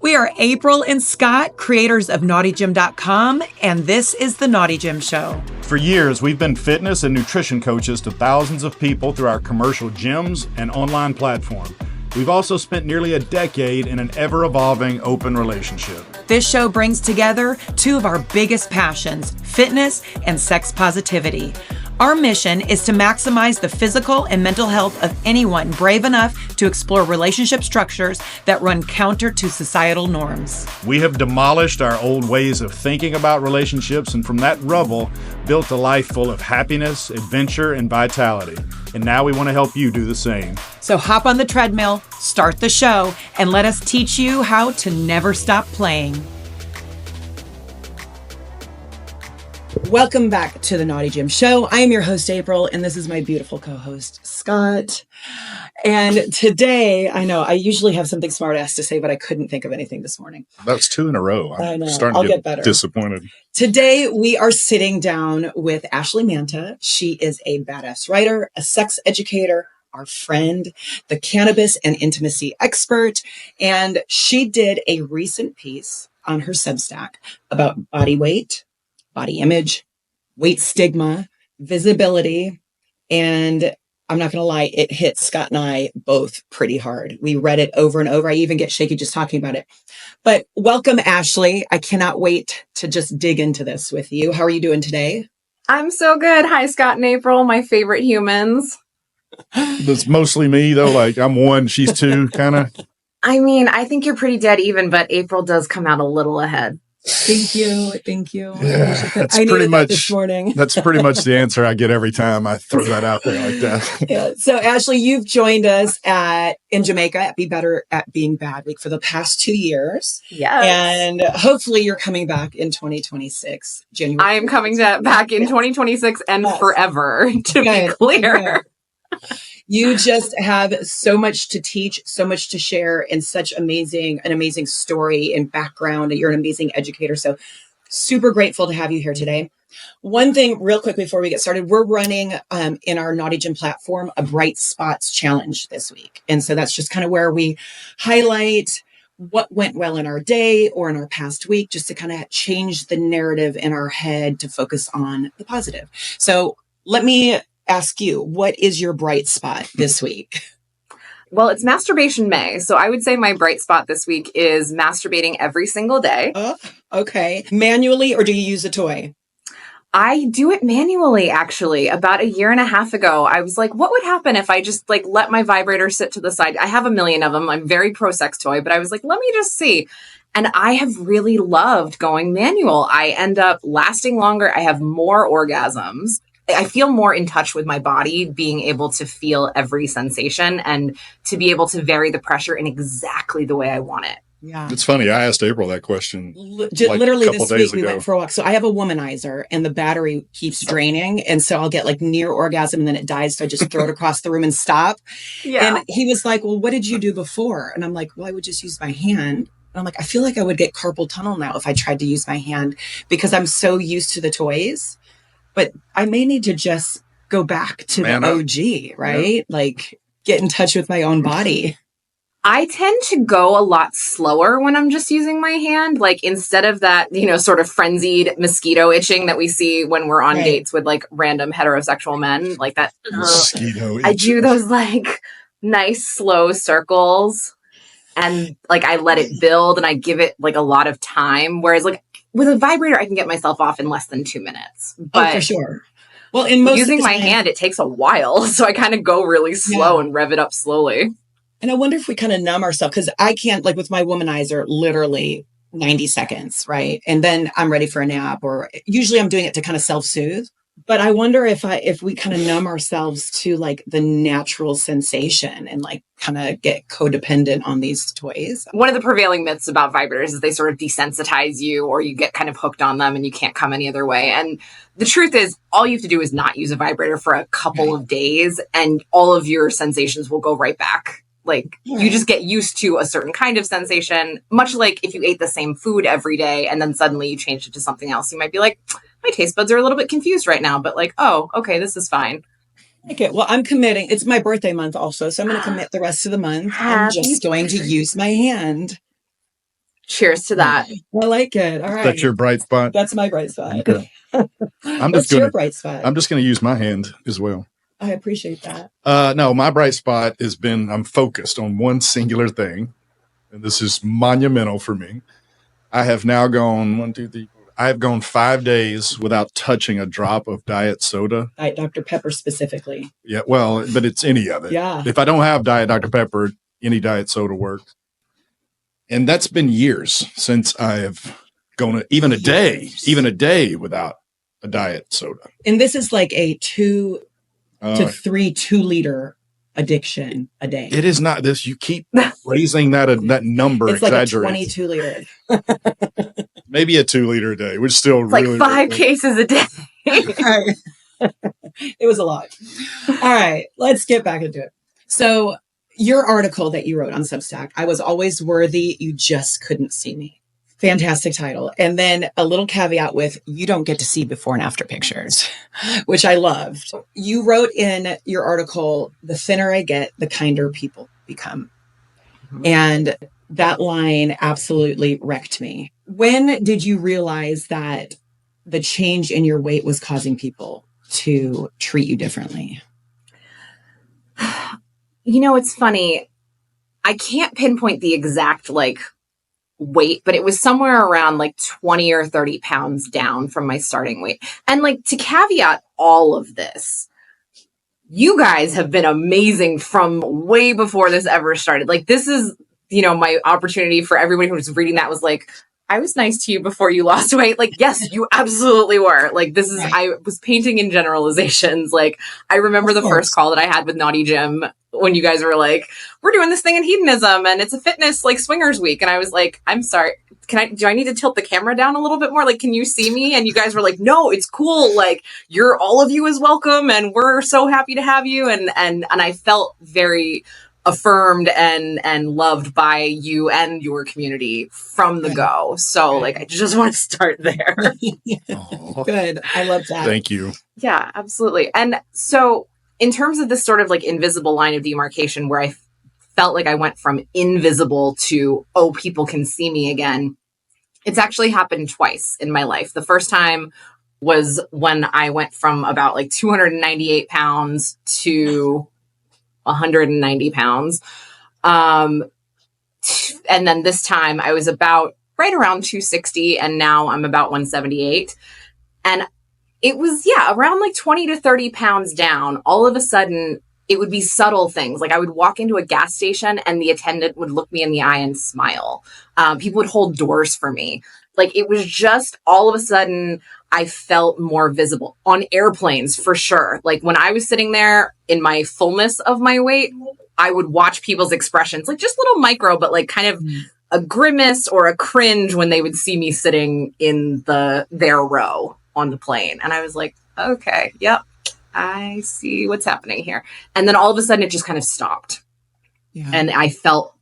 We are April and Scott, creators of naughtygym.com, and this is The Naughty Gym Show. For years, we've been fitness and nutrition coaches to thousands of people through our commercial gyms and online platform. We've also spent nearly a decade in an ever-evolving open relationship. This show brings together two of our biggest passions, fitness and sex positivity. Our mission is to maximize the physical and mental health of anyone brave enough to explore relationship structures that run counter to societal norms. We have demolished our old ways of thinking about relationships, and from that rubble, built a life full of happiness, adventure, and vitality. And now we want to help you do the same. So hop on the treadmill, start the show, and let us teach you how to never stop playing. Welcome back to the Naughty Gym Show. I am your host, April, and this is my beautiful co-host, Scott. And today, I know I usually have something smart ass to say, but I couldn't think of anything this morning. That's two in a row. I know. Starting to get better. Disappointed. Today, we are sitting down with Ashley Manta. She is a badass writer, a sex educator, our friend, the cannabis and intimacy expert, and she did a recent piece on her Substack about body weight, body image, weight stigma, visibility, and I'm not going to lie, it hit Scott and I both pretty hard. We read it over and over. I even get shaky just talking about it. But welcome, Ashley. I cannot wait to just dig into this with you. How are you doing today? I'm so good. Hi, Scott and April, my favorite humans. That's mostly me, though. Like, I'm one, she's two, kind of. I mean, I think you're pretty dead even, but April does come out a little ahead. Thank you. Thank you. Yeah, that's this morning. That's pretty much the answer I get every time I throw that out there like that. Yeah. So Ashley, you've joined us in Jamaica at Be Better at Being Bad Week for the past 2 years. Yes. And hopefully you're coming back in 2026, January. I am coming back in 2026 and forever, to be clear. You just have so much to teach, so much to share, and such an amazing story and background. You're an amazing educator. So super grateful to have you here today. One thing real quick before we get started, we're running in our Naughty Gym platform, a Bright Spots Challenge this week. And so that's just kind of where we highlight what went well in our day or in our past week, just to kind of change the narrative in our head to focus on the positive. So let me ask you, what is your bright spot this week? Well, it's Masturbation May. So I would say my bright spot this week is masturbating every single day. Okay. Manually, or do you use a toy? I do it manually, actually. About 1.5 years ago, I was like, what would happen if I just let my vibrator sit to the side? I have a million of them. I'm very pro sex toy, but I was like, let me just see. And I have really loved going manual. I end up lasting longer. I have more orgasms. I feel more in touch with my body, being able to feel every sensation and to be able to vary the pressure in exactly the way I want it. Yeah. It's funny. I asked April that question. Literally this week we went for a walk. So I have a womanizer and the battery keeps draining. And so I'll get near orgasm and then it dies. So I just throw it across the room and stop. Yeah. And he was like, well, what did you do before? And I'm like, well, I would just use my hand. And I'm like, I feel like I would get carpal tunnel now if I tried to use my hand because I'm so used to the toys. But I may need to just go back to the OG, right? Yeah. Get in touch with my own body. I tend to go a lot slower when I'm just using my hand. Instead of that, sort of frenzied mosquito itching that we see when we're on dates with random heterosexual men, that. Mosquito itching. I do those nice slow circles and I let it build and I give it a lot of time. Whereas with a vibrator, I can get myself off in less than 2 minutes. But for sure. Well, in most using my hand, it takes a while. So I kind of go really slow and rev it up slowly. And I wonder if we kind of numb ourselves because I can't, with my womanizer, literally 90 seconds, right? And then I'm ready for a nap, or usually I'm doing it to kind of self-soothe. But I wonder if we kind of numb ourselves to the natural sensation and kind of get codependent on these toys. One of the prevailing myths about vibrators is they sort of desensitize you or you get kind of hooked on them and you can't come any other way. And the truth is all you have to do is not use a vibrator for a couple of days and all of your sensations will go right back. You just get used to a certain kind of sensation, much like if you ate the same food every day and then suddenly you changed it to something else. You might be like, my taste buds are a little bit confused right now, but oh, okay, this is fine. Okay, well, I'm committing. It's my birthday month also, so I'm going to commit the rest of the month. I'm just going to use my hand. Cheers to that. I like it. All right. That's your bright spot? That's my bright spot. Okay. What's your bright spot? I'm just going to use my hand as well. I appreciate that. No, my bright spot has been, I'm focused on one singular thing. And this is monumental for me. I have now gone I have gone 5 days without touching a drop of diet soda. Diet Dr. Pepper specifically. Yeah, well, but it's any of it. Yeah. If I don't have Diet Dr. Pepper, any diet soda works. And that's been years since I have gone even a day without a diet soda. And this is like a 2 to 3 2-liter addiction a day. It is not this. You keep raising that number. It's like a 22 liter. Maybe a 2 liter a day, which still It's really like 5 cases a day. It was a lot. All right, let's get back into it. So your article that you wrote on Substack, I was always worthy, you just couldn't see me. Fantastic title. And then a little caveat with, you don't get to see before and after pictures, which I loved. You wrote in your article, the thinner I get, the kinder people become. Mm-hmm. And that line absolutely wrecked me. When did you realize that the change in your weight was causing people to treat you differently? You know, it's funny. I can't pinpoint the exact weight, but it was somewhere around 20 or 30 pounds down from my starting weight. And to caveat all of this, you guys have been amazing from way before this ever started. This is, my opportunity for everybody who was reading that was I was nice to you before you lost weight. Yes, you absolutely were. This is, I was painting in generalizations. I remember the first call that I had with Naughty Jim when you guys were we're doing this thing in hedonism and it's a fitness swingers week. And I was I'm sorry, do I need to tilt the camera down a little bit more? Can you see me? And you guys were no, it's cool. All of you is welcome. And we're so happy to have you. And I felt very affirmed and loved by you and your community from the go. So I just want to start there. Good. I love that. Thank you. Yeah, absolutely. And so in terms of this sort of invisible line of demarcation where I felt I went from invisible to, oh, people can see me again. It's actually happened twice in my life. The first time was when I went from about 298 pounds to 190 pounds. And then this time I was about right around 260 and now I'm about 178. And it was, around 20 to 30 pounds down. All of a sudden it would be subtle things. I would walk into a gas station and the attendant would look me in the eye and smile. People would hold doors for me. It was just all of a sudden I felt more visible on airplanes for sure. When I was sitting there in my fullness of my weight, I would watch people's expressions, just little micro, but kind of a grimace or a cringe when they would see me sitting in their row on the plane. And I was okay, yep, I see what's happening here. And then all of a sudden it just kind of stopped. Yeah. And I felt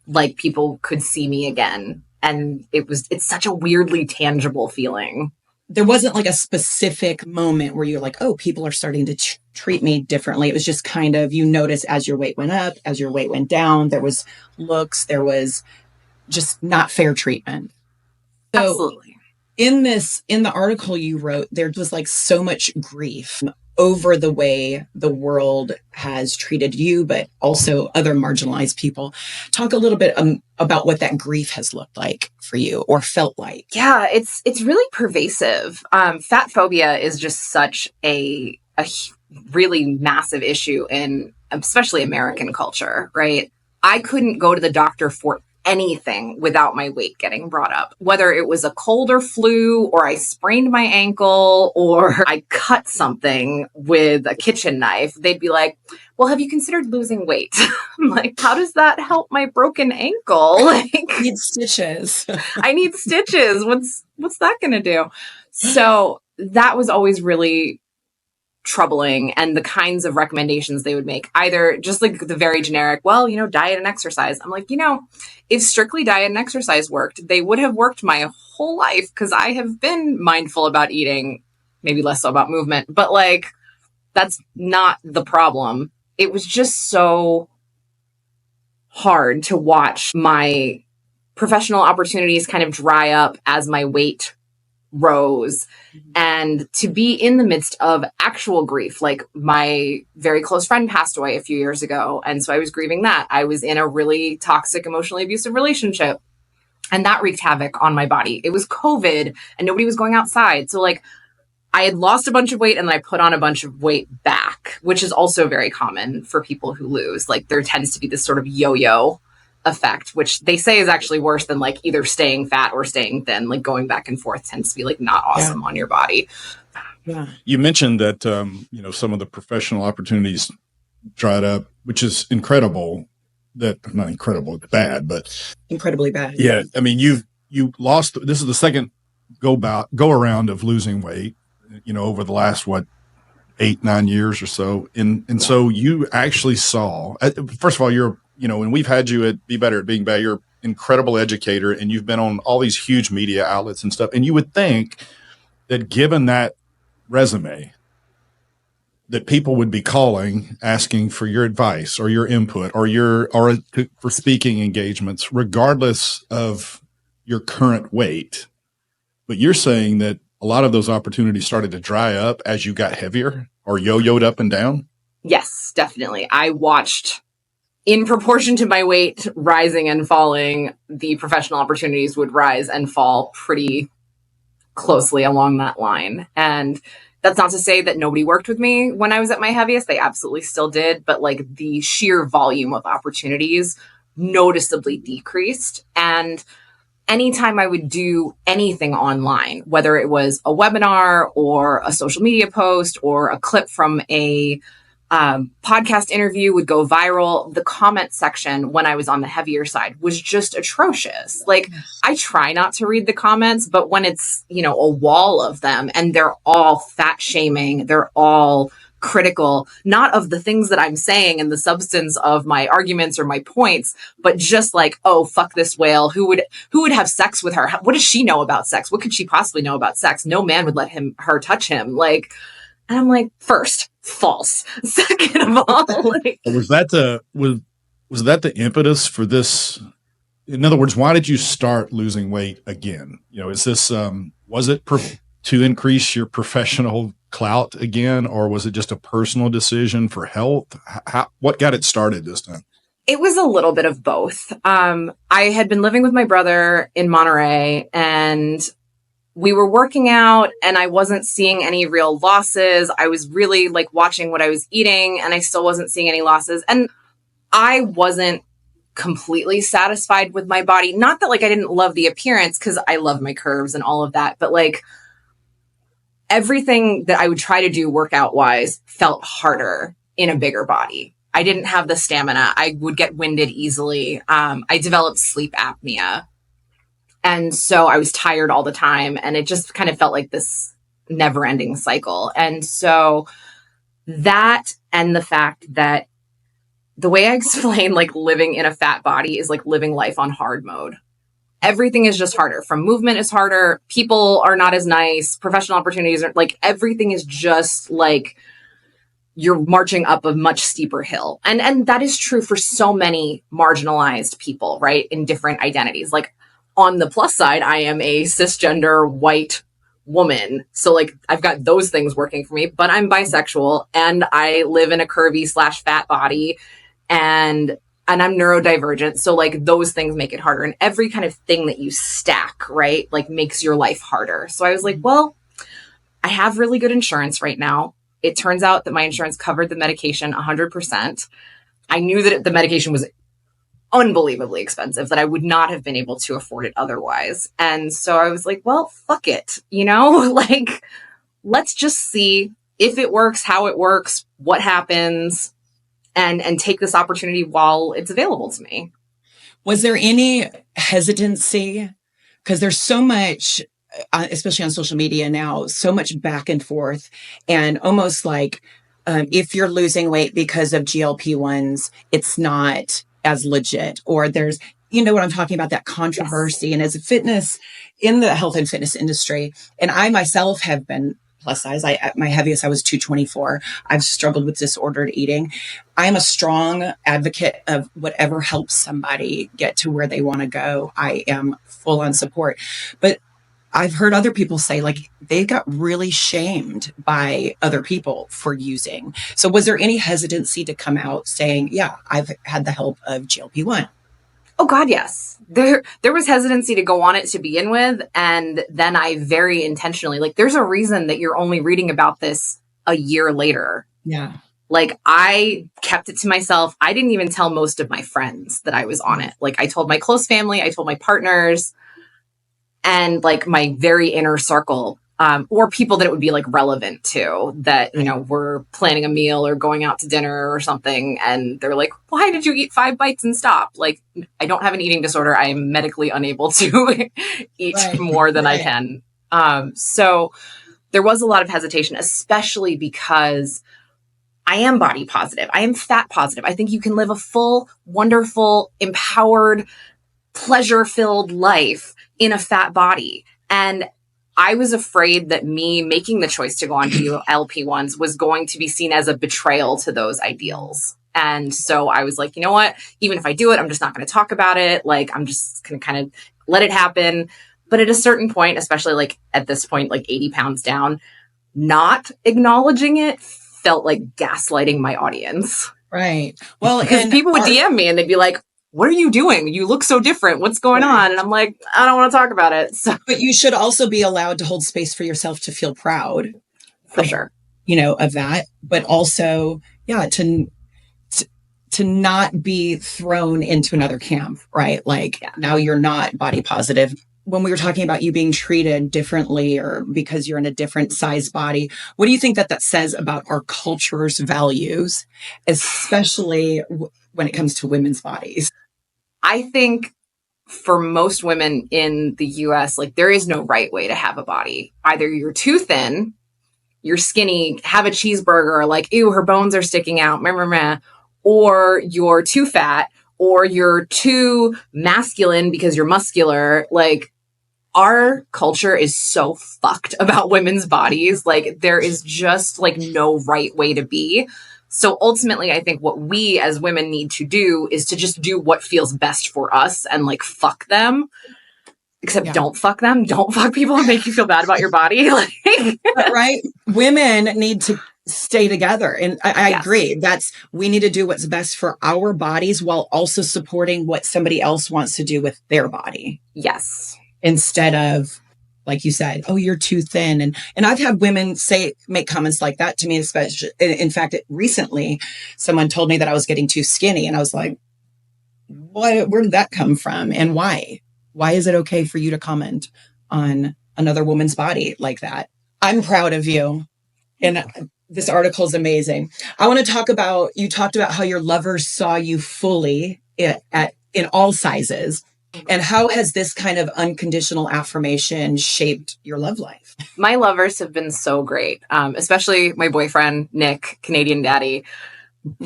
like people could see me again. And it's such a weirdly tangible feeling. There wasn't a specific moment where you're oh, people are starting to treat me differently. It was just kind of, you notice as your weight went up, as your weight went down, there was looks, there was just not fair treatment. So absolutely. In the article you wrote, there was so much grief over the way the world has treated you, but also other marginalized people. Talk a little bit about what that grief has looked like for you or felt like. Yeah, it's really pervasive. Fat phobia is just such a really massive issue in especially American culture, right? I couldn't go to the doctor for anything without my weight getting brought up, whether it was a cold or flu, or I sprained my ankle, or I cut something with a kitchen knife. They'd be well, have you considered losing weight? I'm how does that help my broken ankle? I need stitches. I need stitches. What's that going to do? So that was always really troubling. And the kinds of recommendations they would make, either just the very generic, diet and exercise. I'm if strictly diet and exercise worked, they would have worked my whole life, because I have been mindful about eating, maybe less so about movement, but that's not the problem. It was just so hard to watch my professional opportunities kind of dry up as my weight rose, and to be in the midst of actual grief. Like, my very close friend passed away a few years ago, and so I was grieving that. I was in a really toxic, emotionally abusive relationship, and that wreaked havoc on my body. It was COVID and nobody was going outside. So like, I had lost a bunch of weight and then I put on a bunch of weight back, which is also very common for people who lose. Like, there tends to be this sort of yo-yo effect, which they say is actually worse than like either staying fat or staying thin. Like, going back and forth tends to be like not awesome on your body. Yeah. You mentioned that, some of the professional opportunities dried up, which is incredible. That not incredible, it's bad, but incredibly bad. Yeah. I mean, you lost, this is the second go around of losing weight, over the last, 8-9 years or so. And so you actually saw, first of all, when we've had you at Be Better at Being Bad, you're an incredible educator and you've been on all these huge media outlets and stuff. And you would think that given that resume, that people would be calling, asking for your advice or your input or for speaking engagements, regardless of your current weight. But you're saying that a lot of those opportunities started to dry up as you got heavier or yo-yoed up and down? Yes, definitely. I watched, in proportion to my weight rising and falling, the professional opportunities would rise and fall pretty closely along that line. And that's not to say that nobody worked with me when I was at my heaviest. They absolutely still did. But like, the sheer volume of opportunities noticeably decreased. And anytime I would do anything online, whether it was a webinar or a social media post or a clip from a podcast interview would go viral, the comment section when I was on the heavier side was just atrocious. Like, I try not to read the comments, but when it's, a wall of them and they're all fat shaming, they're all critical, not of the things that I'm saying and the substance of my arguments or my points, but just like, oh, fuck this whale. Who would have sex with her? What does she know about sex? What could she possibly know about sex? No man would let her touch him. Like, and I'm like, first, false. Second of all, like, was that the impetus for this? In other words, why did you start losing weight again? Is this was it to increase your professional clout again, or was it just a personal decision for health? What got it started this time? It was a little bit of both. I had been living with my brother in Monterey, and we were working out and I wasn't seeing any real losses. I was really like watching what I was eating and I still wasn't seeing any losses. And I wasn't completely satisfied with my body. Not that like I didn't love the appearance, because I love my curves and all of that, but like, everything that I would try to do workout wise felt harder in a bigger body. I didn't have the stamina. I would get winded easily. I developed sleep apnea. And so I was tired all the time, and it just kind of felt like this never ending cycle. And so that, and the fact that the way I explain like living in a fat body is like living life on hard mode. Everything is just harder. From movement is harder. People are not as nice. Professional opportunities are like, everything is just like you're marching up a much steeper hill. And that is true for so many marginalized people, right? In different identities. Like, on the plus side, I am a cisgender white woman. So like, I've got those things working for me, but I'm bisexual and I live in a curvy / fat body, and I'm neurodivergent. So like, those things make it harder. And every kind of thing that you stack, right, like makes your life harder. So I was like, well, I have really good insurance right now. It turns out that my insurance covered the medication 100%. I knew that the medication was unbelievably expensive, that I would not have been able to afford it otherwise. And so I was like, well, fuck it, like, let's just see if it works, how it works, what happens, and take this opportunity while it's available to me. Was there any hesitancy? Because there's so much, especially on social media now, so much back and forth, and almost like if you're losing weight because of GLP-1s, it's not as legit, or there's, what I'm talking about, that controversy. Yes. And as a fitness, in the health and fitness industry, and I myself have been plus size. At my heaviest, I was 224. I've struggled with disordered eating. I'm a strong advocate of whatever helps somebody get to where they want to go. I am full on support. But I've heard other people say like they got really shamed by other people for using. So was there any hesitancy to come out saying, yeah, I've had the help of GLP-1? Oh God, yes. There was hesitancy to go on it to begin with. And then I very intentionally, like, there's a reason that you're only reading about this a year later. Yeah. Like, I kept it to myself. I didn't even tell most of my friends that I was on it. Like, I told my close family, I told my partners, and like my very inner circle, or people that it would be like relevant to, that, you know, we're planning a meal or going out to dinner or something. And they're like, why did you eat 5 bites and stop? Like, I don't have an eating disorder. I am medically unable to eat more than I can. So there was a lot of hesitation, especially because I am body positive. I am fat positive. I think you can live a full, wonderful, empowered, pleasure-filled life in a fat body. And I was afraid that me making the choice to go on GLP-1s was going to be seen as a betrayal to those ideals. And so I was like, you know what? Even if I do it, I'm just not going to talk about it. Like, I'm just going to kind of let it happen. But at a certain point, especially like at this point, like 80 pounds down, not acknowledging it felt like gaslighting my audience. Right. Well, because people would DM me and they'd be like, what are you doing? You look so different. What's going on? And I'm like, I don't want to talk about it. So, but you should also be allowed to hold space for yourself to feel proud. For sure. You know, of that, but also, yeah, to not be thrown into another camp, right? Like now you're not body positive. When we were talking about you being treated differently or because you're in a different size body, what do you think that says about our culture's values, especially when it comes to women's bodies? I think for most women in the US, like there is no right way to have a body. Either you're too thin, you're skinny, have a cheeseburger, like, ew, her bones are sticking out, meh, meh, meh, or you're too fat, or you're too masculine because you're muscular. Like, our culture is so fucked about women's bodies. Like, there is just like no right way to be. So ultimately, I think what we as women need to do is to just do what feels best for us and like fuck them. Except don't fuck them. Don't fuck people and make you feel bad about your body. Like, right. Women need to stay together. And I agree. We need to do what's best for our bodies while also supporting what somebody else wants to do with their body. Yes. Instead of, like you said, oh, you're too thin. And I've had women make comments like that to me, especially. In fact, recently someone told me that I was getting too skinny. And I was like, where did that come from? And why? Why is it okay for you to comment on another woman's body like that? I'm proud of you. And this article is amazing. I want to talk about, you talked about how your lovers saw you fully in all sizes. And how has this kind of unconditional affirmation shaped your love life? My lovers have been so great, especially my boyfriend, Nick, Canadian Daddy.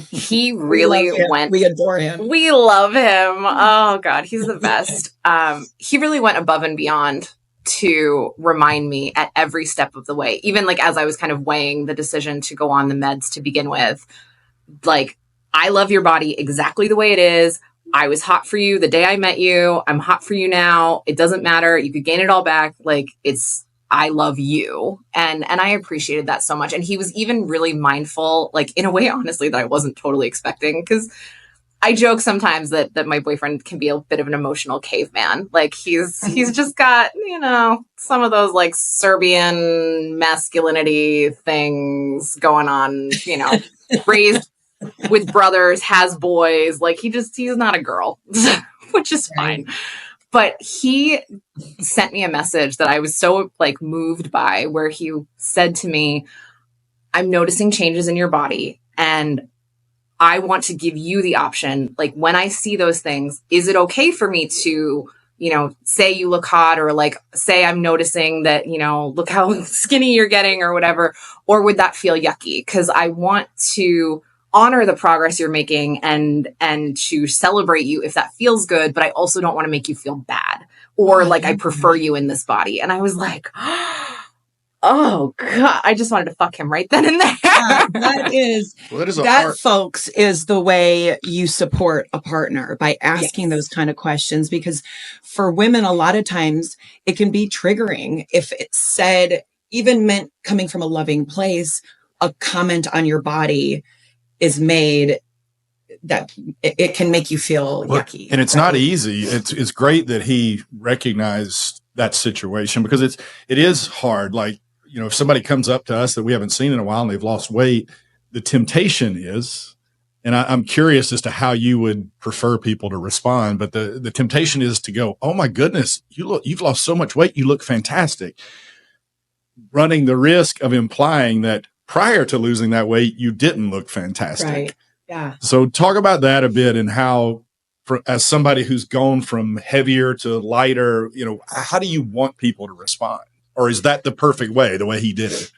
He really went. We adore him. We love him. Oh God, he's the best. He really went above and beyond to remind me at every step of the way, even like as I was kind of weighing the decision to go on the meds to begin with. Like, I love your body exactly the way it is. I was hot for you the day I met you. I'm hot for you now. It doesn't matter. You could gain it all back. Like, I love you. And I appreciated that so much. And he was even really mindful, like in a way, honestly, that I wasn't totally expecting. Because I joke sometimes that my boyfriend can be a bit of an emotional caveman. Like, he's just got, you know, some of those like Serbian masculinity things going on, you know, raised with brothers, has boys. Like, he's not a girl, which is fine. But he sent me a message that I was so like moved by, where he said to me, I'm noticing changes in your body and I want to give you the option. Like, when I see those things, is it okay for me to, you know, say you look hot, or like say I'm noticing that, you know, look how skinny you're getting or whatever, or would that feel yucky? 'Cause I want to honor the progress you're making and to celebrate you if that feels good, but I also don't want to make you feel bad or like I prefer you in this body. And I was like, Oh God, I just wanted to fuck him right then and there. That folks is the way you support a partner, by asking Yes. those kind of questions, because for women, a lot of times it can be triggering if it's said, even meant coming from a loving place, a comment on your body is made that it can make you feel yucky. And it's not easy. It's great that he recognized that situation, because it is hard. Like, you know, if somebody comes up to us that we haven't seen in a while and they've lost weight, the temptation is, and I'm curious as to how you would prefer people to respond, but the temptation is to go, oh my goodness, you've lost so much weight, you look fantastic, running the risk of implying that prior to losing that weight, you didn't look fantastic. Right. Yeah. So talk about that a bit, and how, as somebody who's gone from heavier to lighter, you know, how do you want people to respond? Or is that the perfect way, the way he did it?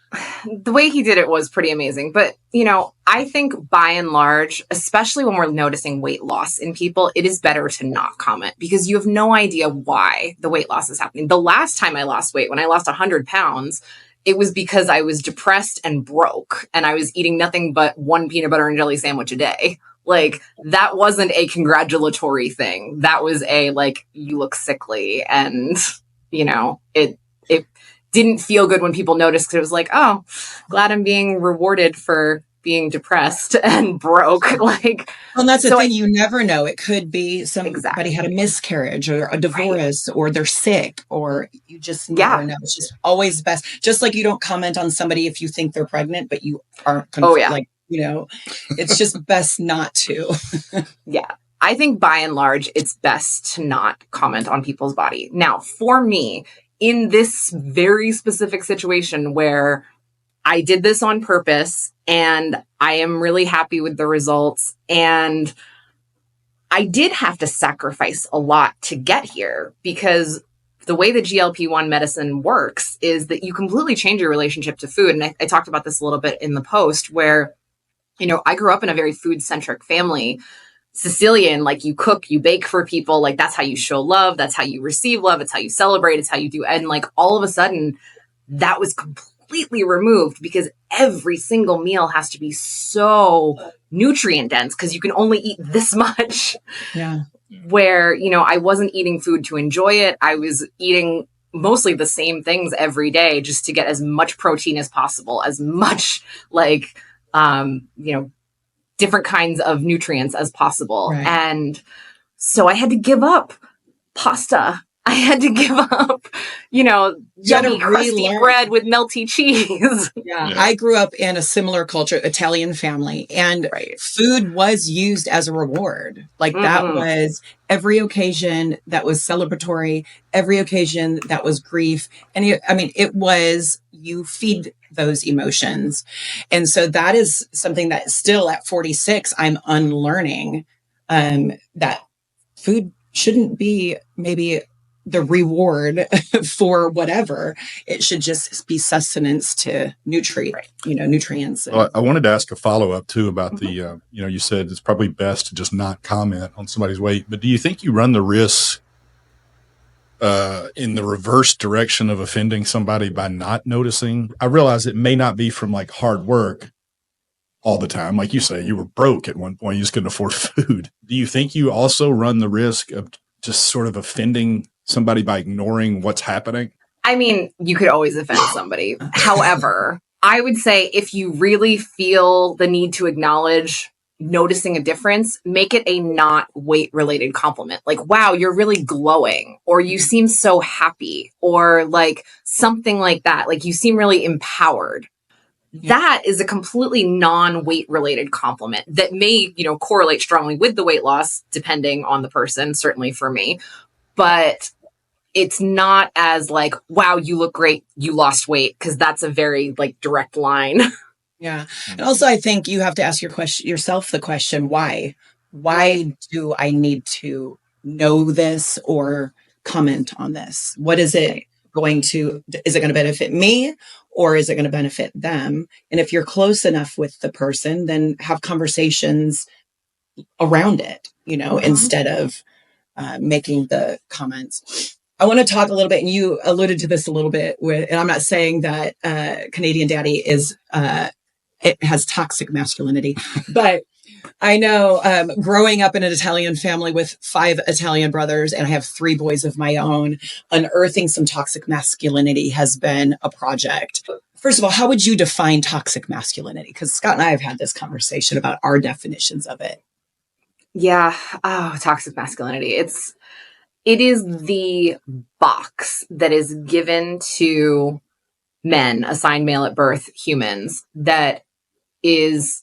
The way he did it was pretty amazing. But, you know, I think by and large, especially when we're noticing weight loss in people, it is better to not comment, because you have no idea why the weight loss is happening. The last time I lost weight, when I lost 100 pounds, it was because I was depressed and broke, and I was eating nothing but one peanut butter and jelly sandwich a day. Like, that wasn't a congratulatory thing. That was a, like, you look sickly. And, you know, it didn't feel good when people noticed, because it was like, oh, glad I'm being rewarded for being depressed and broke. Like, well, that's the thing. You never know. It could be somebody Exactly. had a miscarriage or a divorce, or they're sick, or you just never know. It's just always best. Just like you don't comment on somebody if you think they're pregnant, but you aren't. Like, you know, it's just best not to. Yeah. I think by and large, it's best to not comment on people's body. Now, for me, in this very specific situation where I did this on purpose and I am really happy with the results, and I did have to sacrifice a lot to get here, because the way the GLP-1 medicine works is that you completely change your relationship to food. And I talked about this a little bit in the post, where, you know, I grew up in a very food-centric family. Sicilian, like, you cook, you bake for people. Like, that's how you show love. That's how you receive love. It's how you celebrate. It's how you do. And like, all of a sudden that was completely removed, because every single meal has to be so nutrient dense, because you can only eat this much. Yeah. Where, you know, I wasn't eating food to enjoy it. I was eating mostly the same things every day just to get as much protein as possible, as much, like, you know, different kinds of nutrients as possible. Right. And so I had to give up pasta. I had to give up, you know, yummy crusty bread with melty cheese. Yeah. I grew up in a similar culture, Italian family, and food was used as a reward. Like, that was every occasion that was celebratory, every occasion that was grief. And it was, you feed those emotions. And so that is something that still at 46, I'm unlearning, that food shouldn't be maybe the reward for whatever. It should just be sustenance to nutrients. Well, I wanted to ask a follow-up too about the, you know, you said it's probably best to just not comment on somebody's weight, but do you think you run the risk in the reverse direction of offending somebody by not noticing? I realize it may not be from like hard work all the time. Like you say, you were broke at one point, you just couldn't afford food. Do you think you also run the risk of just sort of offending somebody by ignoring what's happening? I mean, you could always offend somebody. However, I would say if you really feel the need to acknowledge noticing a difference, make it a not weight related compliment. Like, wow, you're really glowing, or you seem so happy, or like something like that. Like, you seem really empowered. That is a completely non-weight related compliment that may, you know, correlate strongly with the weight loss, depending on the person, certainly for me. But it's not as like, wow, you look great, you lost weight, because that's a very like direct line. Yeah. And also, I think you have to ask yourself the question, why? Why do I need to know this or comment on this? What is it is it going to benefit me, or is it going to benefit them? And if you're close enough with the person, then have conversations around it, you know, instead of making the comments. I want to talk a little bit, and you alluded to this a little bit with, and I'm not saying that Canadian Daddy is it has toxic masculinity, but I know growing up in an Italian family with 5 Italian brothers, and I have 3 boys of my own, unearthing some toxic masculinity has been a project. First of all, how would you define toxic masculinity? Because Scott and I have had this conversation about our definitions of it. Yeah. Oh, toxic masculinity. It is the box that is given to men, assigned male at birth humans, that is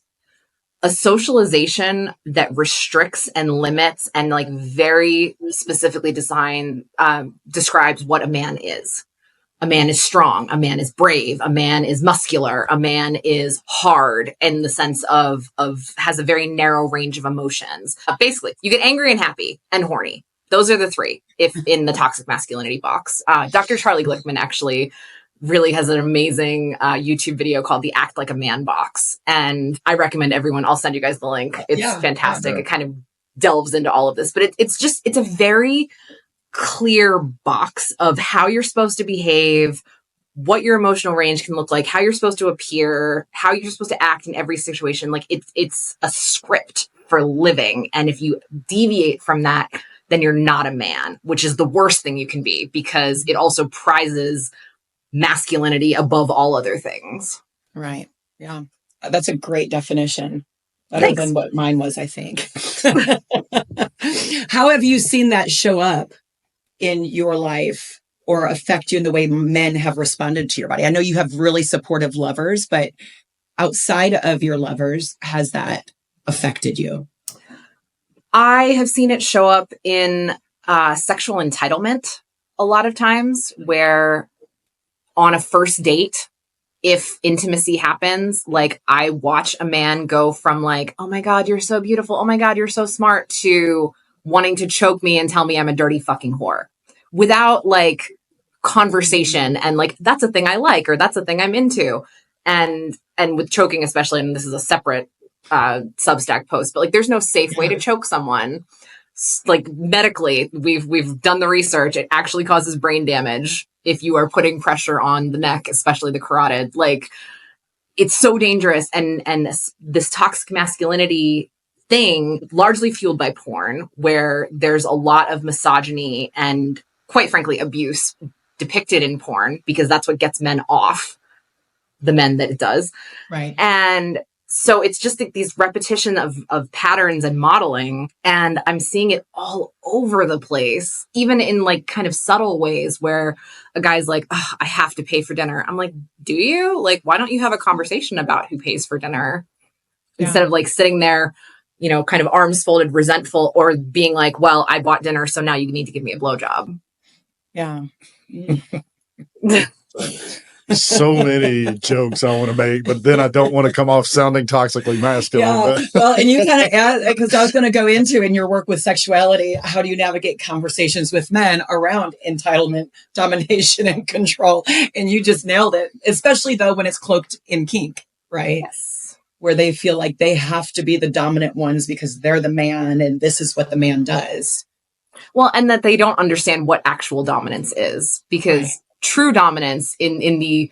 a socialization that restricts and limits and like very specifically describes what a man is. A man is strong. A man is brave. A man is muscular. A man is hard in the sense of has a very narrow range of emotions. Basically, you get angry and happy and horny. Those are the 3 if in the toxic masculinity box. Dr. Charlie Glickman actually really has an amazing YouTube video called the Act Like a Man box. And I recommend everyone, I'll send you guys the link. It's fantastic. It kind of delves into all of this, but it's a very clear box of how you're supposed to behave, what your emotional range can look like, how you're supposed to appear, how you're supposed to act in every situation. Like it's a script for living. And if you deviate from that, then you're not a man, which is the worst thing you can be, because it also prizes masculinity above all other things. Right. Yeah. That's a great definition. Better than what mine was, I think. How have you seen that show up in your life or affect you in the way men have responded to your body? I know you have really supportive lovers, but outside of your lovers, has that affected you? I have seen it show up in sexual entitlement a lot of times, where on a first date, if intimacy happens, like I watch a man go from like, oh my God, you're so beautiful. Oh my God, you're so smart, to wanting to choke me and tell me I'm a dirty fucking whore without like conversation. And like, that's a thing I like, or that's a thing I'm into. And with choking, especially, and this is a separate Substack post, but like, there's no safe way to choke someone. Like medically, we've done the research. It actually causes brain damage if you are putting pressure on the neck, especially the carotid. Like, it's so dangerous. And this toxic masculinity thing, largely fueled by porn, where there's a lot of misogyny and, quite frankly, abuse depicted in porn, because that's what gets men off, the men that it does. Right. And so it's just like these repetition of patterns and modeling. And I'm seeing it all over the place, even in like kind of subtle ways, where a guy's like, oh, I have to pay for dinner. I'm like, do you? Like, why don't you have a conversation about who pays for dinner instead of like sitting there, you know, kind of arms folded, resentful, or being like, well, I bought dinner, so now you need to give me a blowjob. Yeah. So many jokes I want to make, but then I don't want to come off sounding toxically masculine. Yeah. Well, and you kind of add, because I was going to go into in your work with sexuality, how do you navigate conversations with men around entitlement, domination, and control? And you just nailed it, especially though when it's cloaked in kink, right? Yes. Where they feel like they have to be the dominant ones because they're the man and this is what the man does. Well, and that they don't understand what actual dominance is, because true dominance in the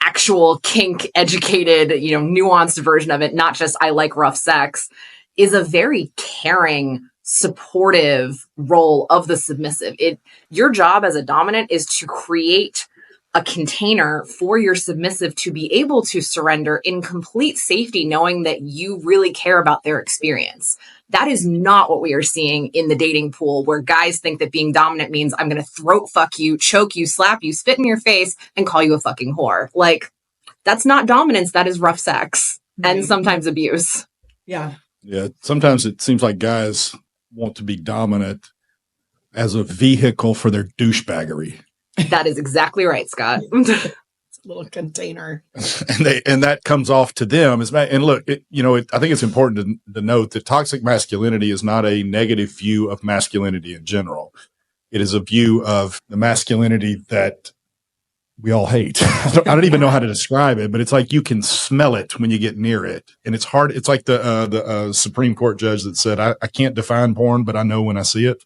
actual kink educated, you know, nuanced version of it, not just I like rough sex, is a very caring, supportive role of the submissive. Your job as a dominant is to create a container for your submissive to be able to surrender in complete safety, knowing that you really care about their experience. That is not what we are seeing in the dating pool, where guys think that being dominant means I'm going to throat fuck you, choke you, slap you, spit in your face, and call you a fucking whore. Like, that's not dominance. That is rough sex and sometimes abuse. Yeah. Yeah. Sometimes it seems like guys want to be dominant as a vehicle for their douchebaggery. That is exactly right, Scott. Little container. and that comes off to them and look, I think it's important to note that toxic masculinity is not a negative view of masculinity in general. It is a view of the masculinity that we all hate. I don't even know how to describe it, but it's like you can smell it when you get near it, and it's hard. It's like the Supreme Court judge that said, I can't define porn, but I know when I see it.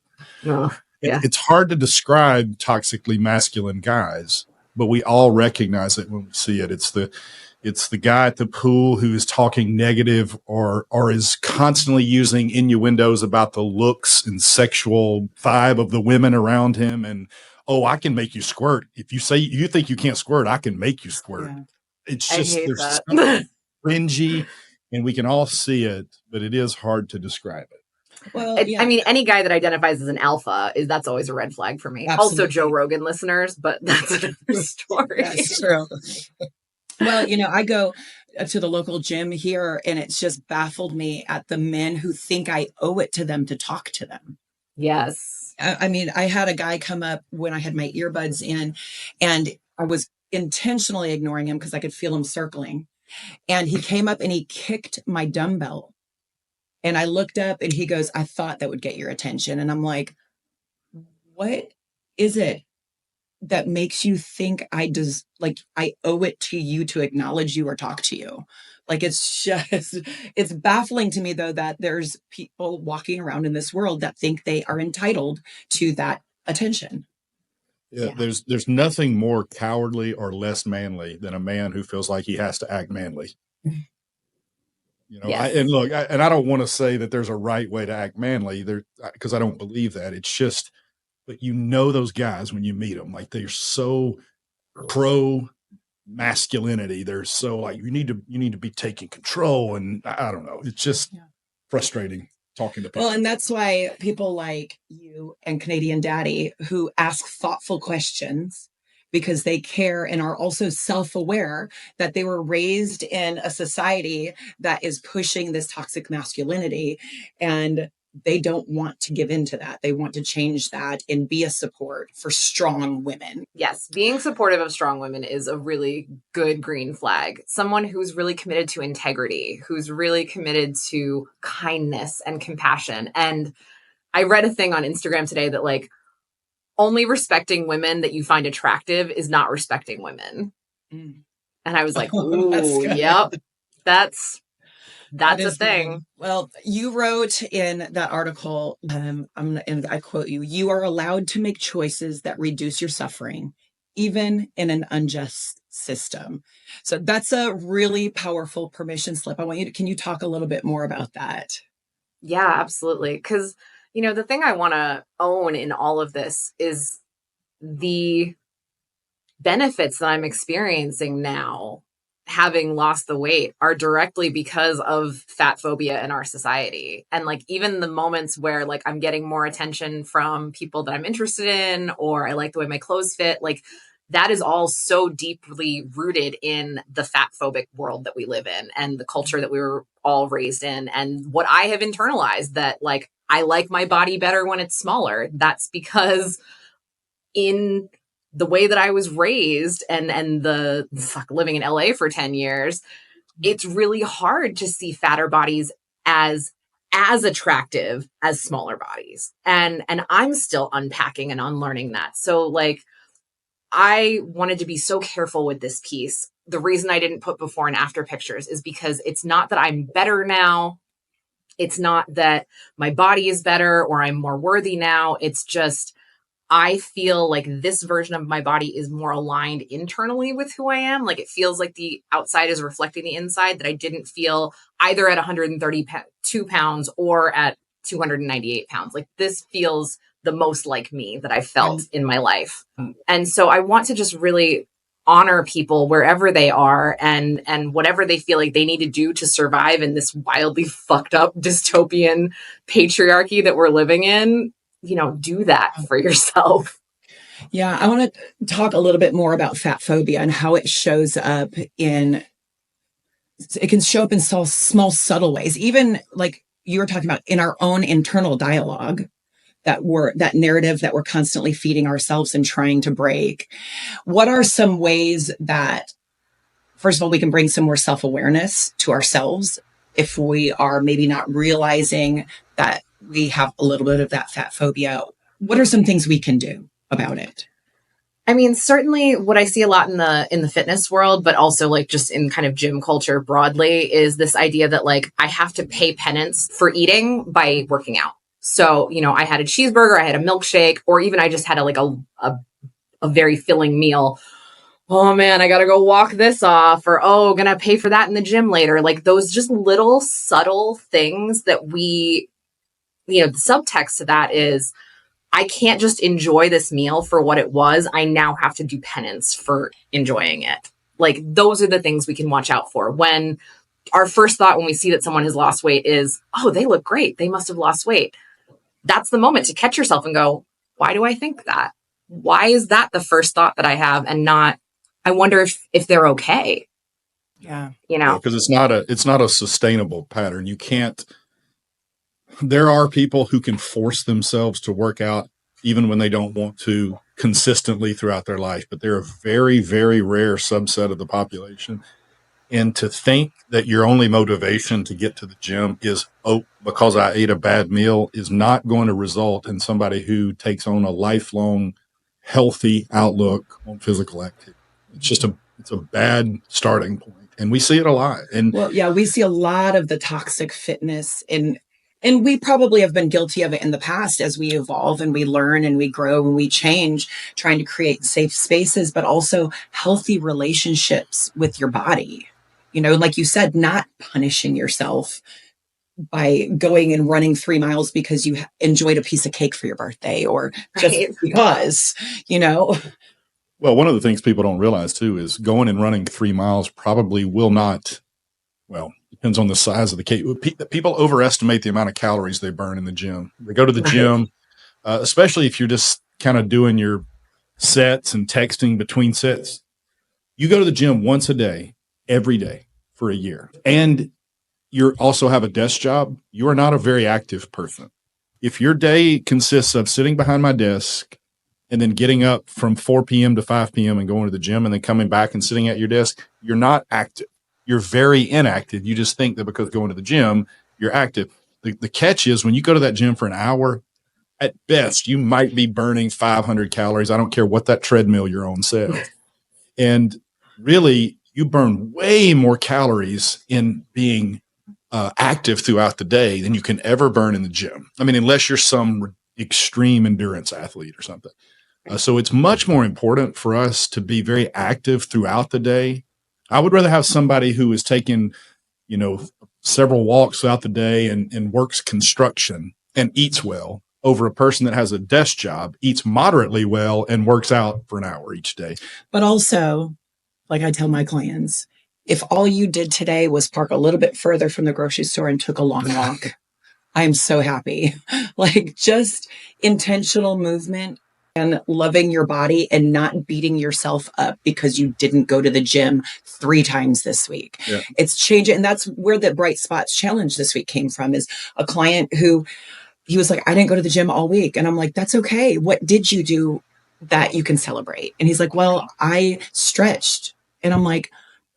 Yeah. It's hard to describe toxically masculine guys, but we all recognize it when we see it. It's the guy at the pool who is talking negative or is constantly using innuendos about the looks and sexual vibe of the women around him. And, oh, I can make you squirt. If you say you think you can't squirt, I can make you squirt. Yeah. It's I just, hate there's that. something cringy, and we can all see it, but it is hard to describe it. Well, yeah, I mean, any guy that identifies as an alpha that's always a red flag for me. absolutely. Also, Joe Rogan listeners, but that's another story. That's true. Well, I go to the local gym here, and it's just baffled me at the men who think I owe it to them to talk to them. Yes. I mean, I had a guy come up when I had my earbuds in, and I was intentionally ignoring him because I could feel him circling. And he came up and he kicked my dumbbell. And I looked up and he goes, "I thought that would get your attention." And I'm like, what is it that makes you think I owe it to you to acknowledge you or talk to you? Like, it's baffling to me, though, that there's people walking around in this world that think they are entitled to that attention. Yeah, there's nothing more cowardly or less manly than a man who feels like he has to act manly. Yes. I don't want to say that there's a right way to act manly there, because I don't believe that. It's just, but those guys when you meet them, like they're so pro masculinity. They're so like, you need to be taking control. And I don't know. It's just frustrating talking to people. Well, and that's why people like you and Canadian Daddy who ask thoughtful questions, because they care and are also self-aware that they were raised in a society that is pushing this toxic masculinity, and they don't want to give in to that. They want to change that and be a support for strong women. Yes, being supportive of strong women is a really good green flag. Someone who's really committed to integrity, who's really committed to kindness and compassion. And I read a thing on Instagram today that like, only respecting women that you find attractive is not respecting women. And I was like, ooh, yep, that's a thing. Good. Well, you wrote in that article, I quote you, "You are allowed to make choices that reduce your suffering, even in an unjust system." So that's a really powerful permission slip. Can you talk a little bit more about that? Yeah, absolutely. Because the thing I want to own in all of this is the benefits that I'm experiencing now, having lost the weight, are directly because of fat phobia in our society. And like, even the moments where like I'm getting more attention from people that I'm interested in, or I like the way my clothes fit, like that is all so deeply rooted in the fat phobic world that we live in and the culture that we were all raised in. And what I have internalized, that like, I like my body better when it's smaller. That's because in the way that I was raised and the living in LA for 10 years, it's really hard to see fatter bodies as attractive as smaller bodies. And I'm still unpacking and unlearning that. So like, I wanted to be so careful with this piece. The reason I didn't put before and after pictures is because it's not that I'm better now. It's not that my body is better or I'm more worthy now. It's just, I feel like this version of my body is more aligned internally with who I am. Like it feels like the outside is reflecting the inside, that I didn't feel either at 132 pounds or at 298 pounds. Like this feels the most like me that I felt in my life. And so I want to just really honor people wherever they are and whatever they feel like they need to do to survive in this wildly fucked up dystopian patriarchy that we're living in. Do that for yourself. Yeah, I want to talk a little bit more about fat phobia and how it shows up it can show up in small, subtle ways, even like you were talking about in our own internal dialogue, that narrative that we're constantly feeding ourselves and trying to break. What are some ways that, first of all, we can bring some more self-awareness to ourselves if we are maybe not realizing that we have a little bit of that fat phobia? What are some things we can do about it? I mean, certainly what I see a lot in the fitness world, but also like just in kind of gym culture broadly, is this idea that like I have to pay penance for eating by working out. So, I had a cheeseburger, I had a milkshake, or even I just had a very filling meal. Oh man, I got to go walk this off, or, oh, going to pay for that in the gym later. Like those just little subtle things that the subtext to that is, I can't just enjoy this meal for what it was. I now have to do penance for enjoying it. Like those are the things we can watch out for. When our first thought when we see that someone has lost weight is, oh, they look great, they must have lost weight. That's the moment to catch yourself and go, why do I think that? Why is that the first thought that I have, and not, I wonder if they're okay. Yeah. Because it's not a sustainable pattern. You can't, there are people who can force themselves to work out even when they don't want to consistently throughout their life, but they're a very, very rare subset of the population. And to think that your only motivation to get to the gym is, oh, because I ate a bad meal, is not going to result in somebody who takes on a lifelong healthy outlook on physical activity. It's a bad starting point. And we see it a lot. And well, yeah, we see a lot of the toxic fitness and we probably have been guilty of it in the past as we evolve and we learn and we grow and we change, trying to create safe spaces, but also healthy relationships with your body. Like you said, not punishing yourself by going and running 3 miles because you enjoyed a piece of cake for your birthday, or just because, Well, one of the things people don't realize too is going and running 3 miles probably will not, well, depends on the size of the cake. People overestimate the amount of calories they burn in the gym. They go to the gym, especially if you're just kind of doing your sets and texting between sets. You go to the gym once a day, every day for a year, and you also have a desk job. You are not a very active person. If your day consists of sitting behind my desk and then getting up from 4 p.m. to 5 p.m. and going to the gym and then coming back and sitting at your desk, you're not active. You're very inactive. You just think that because going to the gym, you're active. The catch is when you go to that gym for an hour, at best, you might be burning 500 calories. I don't care what that treadmill you're on says. And really, you burn way more calories in being active throughout the day than you can ever burn in the gym. I mean, unless you're some extreme endurance athlete or something. So it's much more important for us to be very active throughout the day. I would rather have somebody who is taking, several walks throughout the day and works construction and eats well over a person that has a desk job, eats moderately well, and works out for an hour each day. But also, like I tell my clients, if all you did today was park a little bit further from the grocery store and took a long walk, I'm so happy. Like just intentional movement and loving your body and not beating yourself up because you didn't go to the gym 3 times this week. Yeah. It's changing. And that's where the Bright Spots Challenge this week came from, is a client who, he was like, I didn't go to the gym all week. And I'm like, that's okay. What did you do that you can celebrate? And he's like, well, I stretched. And I'm like,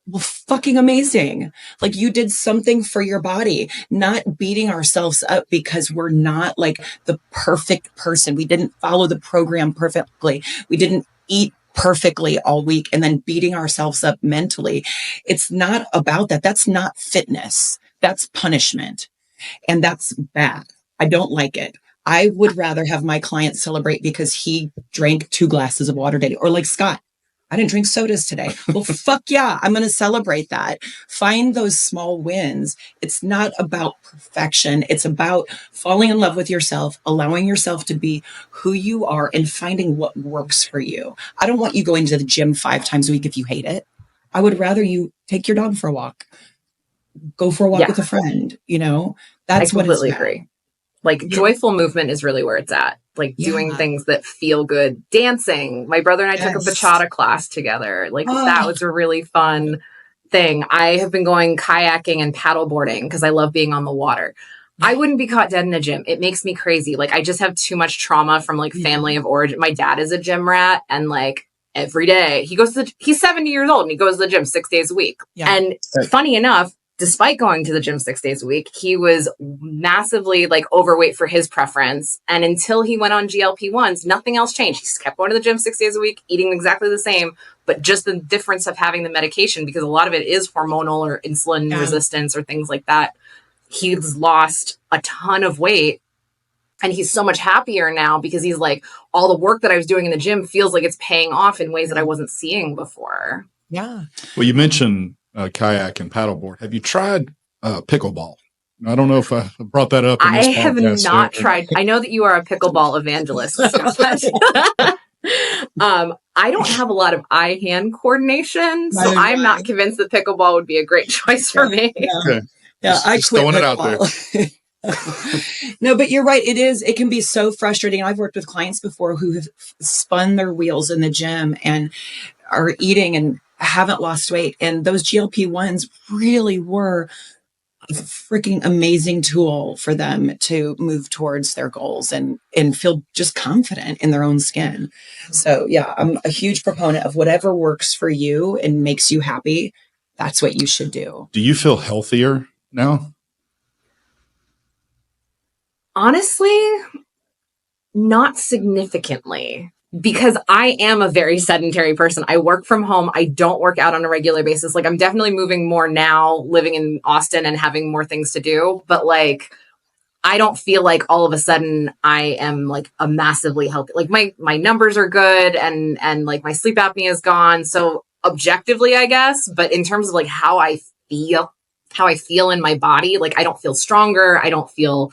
well, fucking amazing. Like you did something for your body, not beating ourselves up because we're not like the perfect person. We didn't follow the program perfectly. We didn't eat perfectly all week and then beating ourselves up mentally. It's not about that. That's not fitness. That's punishment. And that's bad. I don't like it. I would rather have my client celebrate because he drank 2 glasses of water daily, or like Scott, I didn't drink sodas today. Well, fuck yeah, I'm going to celebrate that. Find those small wins. It's not about perfection. It's about falling in love with yourself, allowing yourself to be who you are and finding what works for you. I don't want you going to the gym 5 times a week if you hate it. I would rather you take your dog for a walk, go for a walk with a friend. That's what it's about. I completely agree. Like joyful movement is really where it's at. Like doing things that feel good, dancing. My brother and I took a bachata class together. Like that was a really fun thing. I have been going kayaking and paddleboarding because I love being on the water. I wouldn't be caught dead in a gym. It makes me crazy. Like I just have too much trauma from like family of origin. My dad is a gym rat, and like every day he's 70 years old and he goes to the gym 6 days a week. Yeah. And funny enough, despite going to the gym 6 days a week, he was massively like overweight for his preference. And until he went on GLP-1s, nothing else changed. He just kept going to the gym 6 days a week, eating exactly the same, but just the difference of having the medication, because a lot of it is hormonal or insulin resistance or things like that. He's lost a ton of weight And he's so much happier now because he's like, all the work that I was doing in the gym feels like it's paying off in ways that I wasn't seeing before. Yeah. Well, you mentioned kayak and paddleboard. Have you tried pickleball? I don't know if I brought that up in I this have podcast not yet. tried. I know that you are a pickleball evangelist. I don't have a lot of eye-hand coordination, so I'm not convinced that pickleball would be a great choice for me. Okay. I quit throwing it out there. No, but you're right. It can be so frustrating. I've worked with clients before who have spun their wheels in the gym and are eating and haven't lost weight. And those GLP-1s really were a freaking amazing tool for them to move towards their goals and feel just confident in their own skin. So yeah, I'm a huge proponent of whatever works for you and makes you happy. That's what you should do. Do you feel healthier now? Honestly, not significantly, because I am a very sedentary person. I work from home. I don't work out on a regular basis. Like, I'm definitely moving more now, living in Austin and having more things to do. But like, I don't feel like all of a sudden I am like a massively healthy, like my numbers are good and like my sleep apnea is gone. So objectively, I guess, but in terms of like how I feel in my body, like I don't feel stronger. I don't feel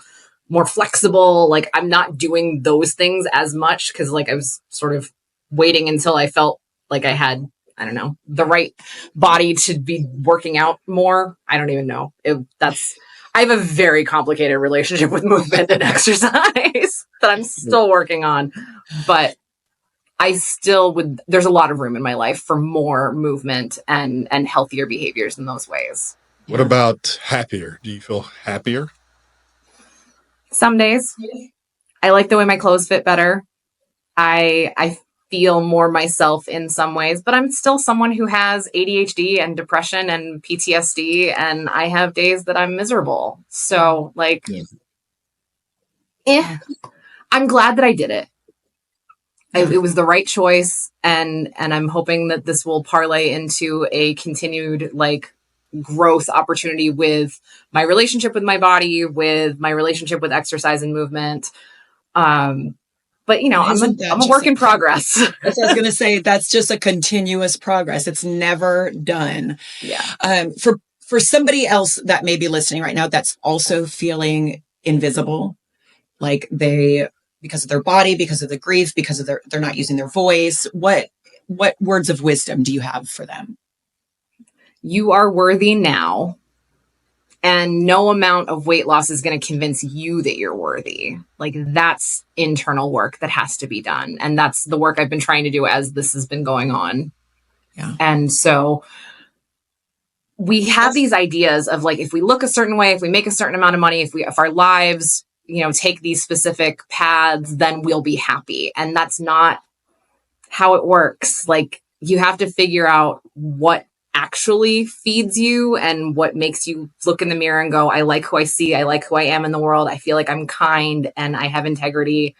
more flexible. Like I'm not doing those things as much because like I was sort of waiting until I felt like I had, I don't know, the right body to be working out more. I don't even know. I have a very complicated relationship with movement and exercise that I'm still working on, but there's a lot of room in my life for more movement and healthier behaviors in those ways. What about happier? Do you feel happier? Some days I like the way my clothes fit better. I feel more myself in some ways, but I'm still someone who has ADHD and depression and PTSD, and I have days that I'm miserable. So like, I'm glad that I did it. It was the right choice. And I'm hoping that this will parlay into a continued like growth opportunity with my relationship with my body, with my relationship with exercise and movement. But you know, I'm a work in progress. That's what I was going to say. That's just a continuous progress. It's never done. Yeah. For somebody else that may be listening right now, that's also feeling invisible, like because of their body, because of the grief, because of they're not using their voice. What words of wisdom do you have for them? You are worthy now. And no amount of weight loss is going to convince you that you're worthy. Like that's internal work that has to be done. And that's the work I've been trying to do as this has been going on. Yeah. And so we have these ideas of like, if we look a certain way, if we make a certain amount of money, if our lives, you know, take these specific paths, then we'll be happy. And that's not how it works. Like you have to figure out what actually feeds you and what makes you look in the mirror and go, I like who I see. I like who I am in the world. I feel like I'm kind and I have integrity.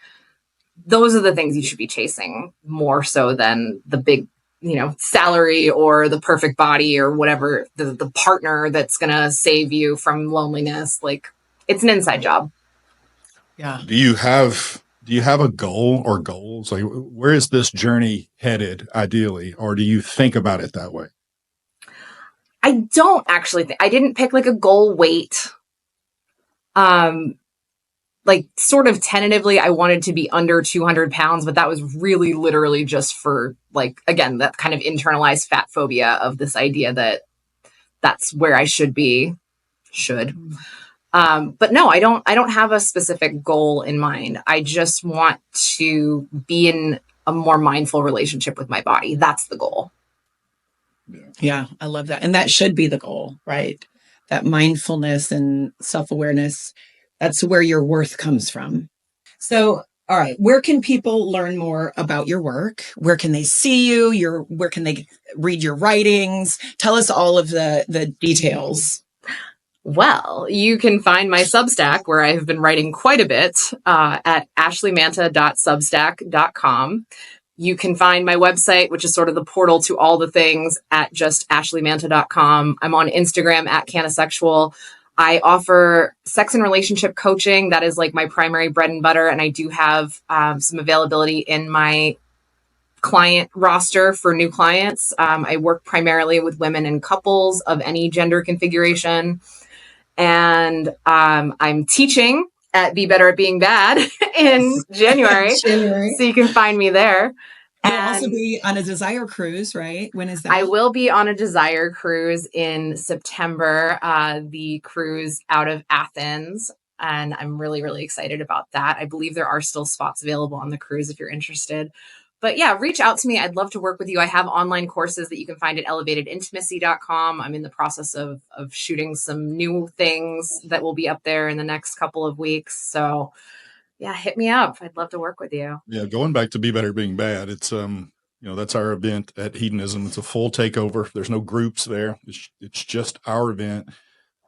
Those are the things you should be chasing more so than the big, you know, salary or the perfect body or whatever, the partner that's going to save you from loneliness. Like it's an inside job. Yeah. Do you have a goal or goals? Like where is this journey headed ideally? Or do you think about it that way? I don't actually think I didn't pick like a goal weight. Like sort of tentatively, I wanted to be under 200 pounds, but that was really literally just for like, again, that kind of internalized fat phobia of this idea that that's where I should be. But no, I don't have a specific goal in mind. I just want to be in a more mindful relationship with my body. That's the goal. Yeah, I love that. And that should be the goal, right? That mindfulness and self-awareness, that's where your worth comes from. So, all right, where can people learn more about your work? Where can they see you? Where can they read your writings? Tell us all of the details. Well, you can find my Substack, where I have been writing quite a bit, at ashleymanta.substack.com. You can find my website, which is sort of the portal to all the things, at just ashleymanta.com. I'm on Instagram at CannaSexual. I offer sex and relationship coaching. That is like my primary bread and butter. And I do have some availability in my client roster for new clients. I work primarily with women and couples of any gender configuration. And I'm teaching at Be Better at Being Bad in January. So you can find me there. You'll also be on a Desire cruise, right? When is that? I will be on a Desire cruise in September, the cruise out of Athens. And I'm really, really excited about that. I believe there are still spots available on the cruise if you're interested. But yeah, reach out to me. I'd love to work with you. I have online courses that you can find at elevatedintimacy.com. I'm in the process of shooting some new things that will be up there in the next couple of weeks. So yeah, hit me up. I'd love to work with you. Yeah, going back to Be Better Being Bad, it's that's our event at Hedonism. It's a full takeover. There's no groups there. It's just our event.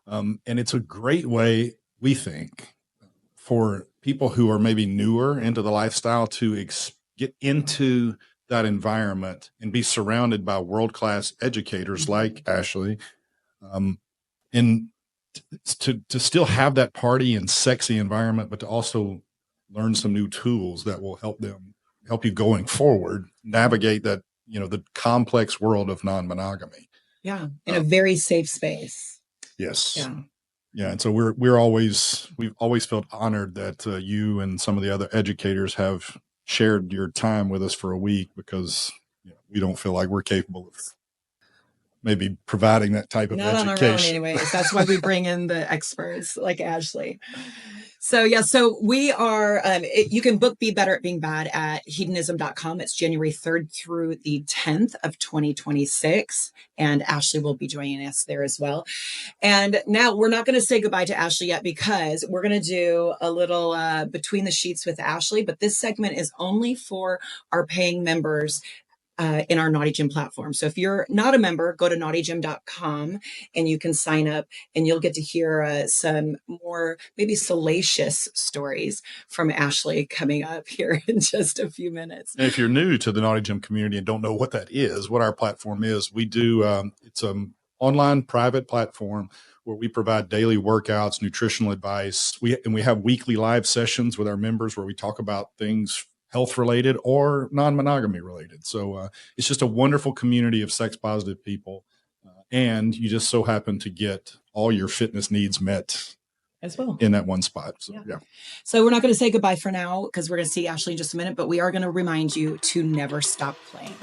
And it's a great way, we think, for people who are maybe newer into the lifestyle to get into that environment and be surrounded by world-class educators like Ashley, and to still have that party and sexy environment, but to also learn some new tools that will help you going forward, navigate that, the complex world of non-monogamy. Yeah. In a very safe space. Yes. Yeah. Yeah. And so we've always felt honored that you and some of the other educators have shared your time with us for a week, because we don't feel like we're capable of maybe providing that type of education. Not on our own anyways. That's why we bring in the experts like Ashley. So yeah, so we are, you can book Be Better at Being Bad at hedonism.com. It's January 3rd through the 10th of 2026. And Ashley will be joining us there as well. And now we're not going to say goodbye to Ashley yet, because we're going to do a little between the sheets with Ashley. But this segment is only for our paying members in our Naughty Gym platform. So if you're not a member, go to naughtygym.com and you can sign up, and you'll get to hear some more maybe salacious stories from Ashley coming up here in just a few minutes. And if you're new to the Naughty Gym community and don't know what that is, what our platform is, we do, it's an online private platform where we provide daily workouts, nutritional advice. We have weekly live sessions with our members where we talk about things health related or non-monogamy related. So it's just a wonderful community of sex positive people. And you just so happen to get all your fitness needs met as well in that one spot. So, yeah. So we're not going to say goodbye for now, because we're going to see Ashley in just a minute, but we are going to remind you to never stop playing.